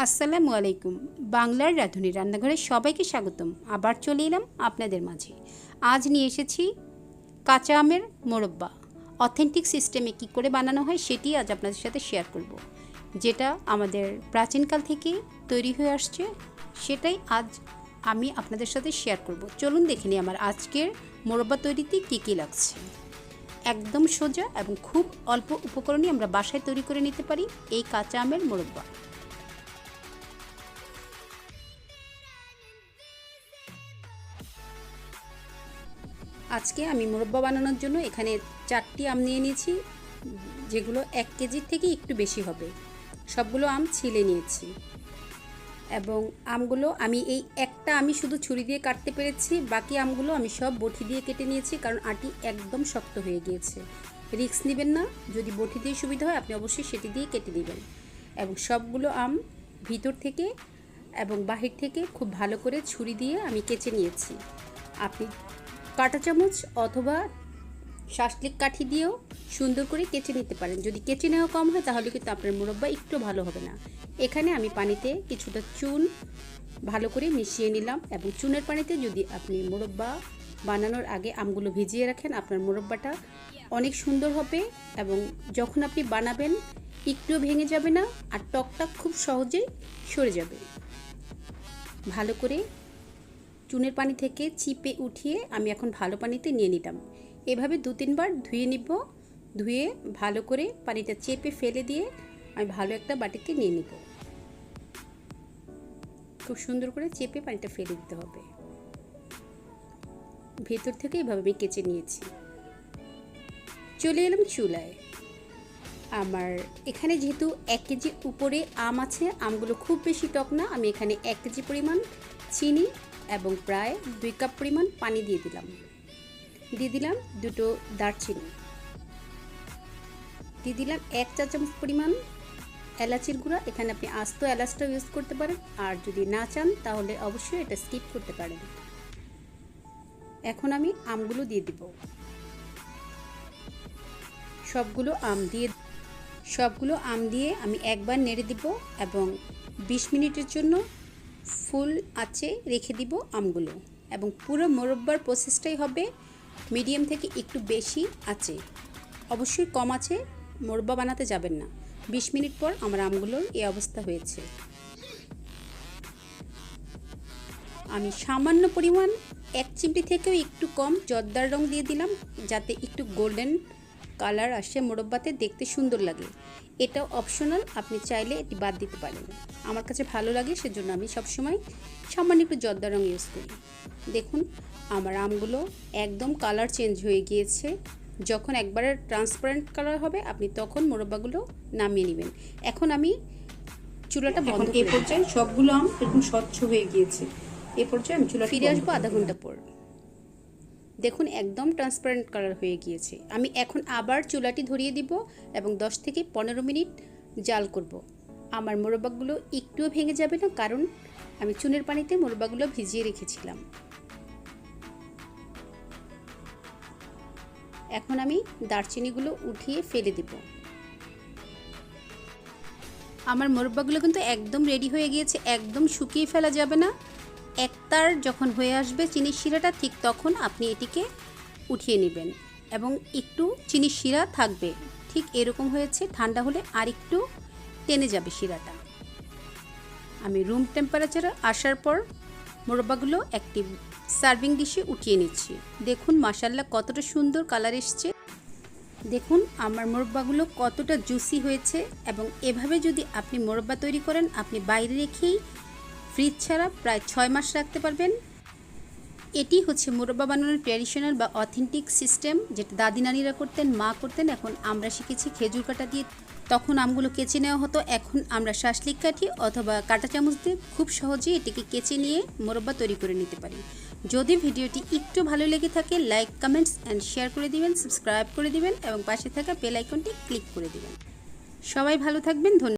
আসসালামু আলাইকুম। বাংলার রাঁধুনি রান্নাঘরে সবাইকে স্বাগতম। আবার চলে এলাম আপনাদের মাঝে। আজ নিয়ে এসেছি কাঁচা আমের মোরব্বা। অথেন্টিক সিস্টেমে কী করে বানানো হয় সেটি আজ আপনাদের সাথে শেয়ার করব। যেটা আমাদের প্রাচীনকাল থেকে তৈরি হয়ে আসছে, সেটাই আজ আমি আপনাদের সাথে শেয়ার করব। চলুন দেখে নিই আমার আজকের মোরব্বা তৈরিতে কী কী লাগছে। একদম সোজা এবং খুব অল্প উপকরণে আমরা বাসায় তৈরি করে নিতে পারি এই কাঁচা আমের মোরব্বা। আজকে আমি মোরব্বা বানানোর জন্য এখানে 4টি আম নিয়ে নিয়েছি, যেগুলো 1 কেজির থেকে একটু বেশি হবে। সবগুলো আম ছিলে নিয়েছি এবং আমগুলো আমি এই একটা আমি শুধু ছুরি দিয়ে কাটতে পেরেছি, বাকি আমগুলো আমি সব বটি দিয়ে কেটে নিয়েছি, কারণ আটি একদম শক্ত হয়ে গিয়েছে। রিস্ক নেবেন না, যদি বটি দিয়ে সুবিধা হয় আপনি অবশ্যই সেটি দিয়ে কেটে নেবেন। এবং সবগুলো আম ভিতর থেকে এবং বাহির থেকে খুব ভালো করে ছুরি দিয়ে আমি কেচে নিয়েছি। আপনি কাঁটা চামচ অথবা শাসলিক কাঠি দিয়েও সুন্দর করে কেচে নিতে পারেন। যদি কেচে নেওয়া কম হয় তাহলে কিন্তু আপনার মোরব্বা একটু ভালো হবে না। এখানে আমি পানিতে কিছুটা চুন ভালো করে মিশিয়ে নিলাম, এবং চুনের পানিতে যদি আপনি মোরব্বা বানানোর আগে আমগুলো ভিজিয়ে রাখেন, আপনার মোরব্বাটা অনেক সুন্দর হবে এবং যখন আপনি বানাবেন একটুও ভেঙে যাবে না, আর টকটা খুব সহজেই সরে যাবে। ভালো করে চুনের পানি থেকে চিপে উঠিয়ে আমি এখন ভালো পানিতে নিয়ে নিলাম। এভাবে 2-3 বার ধুয়ে নিব। ধুয়ে ভালো করে পানিটা চেপে ফেলে দিয়ে আমি ভালো একটা বাটিতে নিয়ে নিব। খুব সুন্দর করে চেপে পানিটা ফেলে দিতে হবে। ভেতর থেকে এভাবে আমি কেচে নিয়েছি। চলে এলাম চুলায়। আমার এখানে যেহেতু 1 কেজির উপরে আম আছে, আমগুলো খুব বেশি টক না, আমি এখানে 1 কেজি পরিমাণ চিনি এবং প্রায় 2 কাপ পরিমাণ পানি দিয়ে দিলাম। দিয়ে দিলাম 2টো দারচিনি, দিয়ে দিলাম 1 চা চামচ পরিমাণ এলাচির গুঁড়া। এখানে আপনি আস্ত এলাচটা ইউজ করতে পারেন, আর যদি না চান তাহলে অবশ্যই এটা স্কিপ করতে পারেন। এখন আমি আমগুলো দিয়ে দিব। সবগুলো আম দিয়ে আমি একবার নেড়ে দিব এবং 20 মিনিটের জন্য ফুল আঁচে রেখে দিব আমগুলো। এবং পুরো মোরব্বার প্রসেসটাই হবে মিডিয়াম থেকে একটু বেশি আঁচে। অবশ্যই কম আঁচে মোরব্বা বানাতে যাবেন না। 20 মিনিট পর আমার আমগুলোর এই অবস্থা হয়েছে। আমি সামান্য পরিমাণ 1 চিমটি থেকেও একটু কম জর্দার রং দিয়ে দিলাম, যাতে একটু গোল্ডেন কালার আসে মোরব্বাতে, দেখতে সুন্দর লাগে। এটাও অপশনাল, আপনি চাইলে এটি বাদ দিতে পারেন। আমার কাছে ভালো লাগে, সেজন্য আমি সবসময় সামান্য একটু জর্দার রং ইউজ করি। দেখুন আমার আমগুলো একদম কালার চেঞ্জ হয়ে গিয়েছে। যখন একবারে ট্রান্সপারেন্ট কালার হবে আপনি তখন মোরব্বাগুলো নামিয়ে নেবেন। এখন আমি চুলাটা বন্ধ করে, এই পর্যায়ে সবগুলো আম এরকম স্বচ্ছ হয়ে গিয়েছে। এই পর্যায়ে আমি চুলা ফিরে আসবো আধা ঘন্টা পর। দেখুন একদম ট্রান্সপারেন্ট কালার হয়ে গিয়েছে। আমি এখন আবার চুলাটি ধরিয়ে দিব এবং 10 থেকে 15 মিনিট জাল করব। আমার মোরব্বাগুলো একটুও ভেঙে যাবে না, কারণ আমি চুনের পানিতে মোরব্বাগুলো ভিজিয়ে রেখেছিলাম। এখন আমি দারচিনিগুলো উঠিয়ে ফেলে দেব। আমার মোরব্বাগুলো কিন্তু একদম রেডি হয়ে গিয়েছে, একদম শুকিয়ে ফেলা যাবে না। একতার যখন হয়ে আসবে চিনির শিরাটা, ঠিক তখন আপনি এটিকে উঠিয়ে নেবেন এবং একটু চিনির শিরা থাকবে। ঠিক এরকম হয়েছে, ঠান্ডা হলে আর একটু টেনে যাবে শিরাটা। আমি রুম টেম্পারেচারে আসার পর মোরব্বাগুলো একটি সার্ভিং ডিশে উঠিয়ে নিচ্ছি। দেখুন মাশাআল্লাহ কতটা সুন্দর কালার এসছে। দেখুন আমার মোরব্বাগুলো কতটা জুসি হয়েছে, এবং এভাবে যদি আপনি মোরব্বা তৈরি করেন আপনি বাইরে রেখেই ফ্রিজ ছাড়া প্রায় 6 মাস রাখতে পারবেন। এটি হচ্ছে মোরব্বা বানানোর ট্র্যাডিশনাল বা অথেন্টিক সিস্টেম, যেটা দাদি নানিরা করতেন, মা করতেন। এখন আমরা শিখেছি খেজুর কাটা দিয়ে। তখন আমগুলো কেচে নেওয়া হতো, এখন আমরা শাসলিক কাঠি অথবা কাঁটা চামচ দিয়ে খুব সহজেই এটিকে কেচে নিয়ে মোরব্বা তৈরি করে নিতে পারি। যদি ভিডিওটি একটু ভালো লেগে থাকে লাইক, কমেন্টস অ্যান্ড শেয়ার করে দিবেন, সাবস্ক্রাইব করে দিবেন এবং পাশে থাকা বেল আইকনটি ক্লিক করে দিবেন। সবাই ভালো থাকবেন। ধন্যবাদ।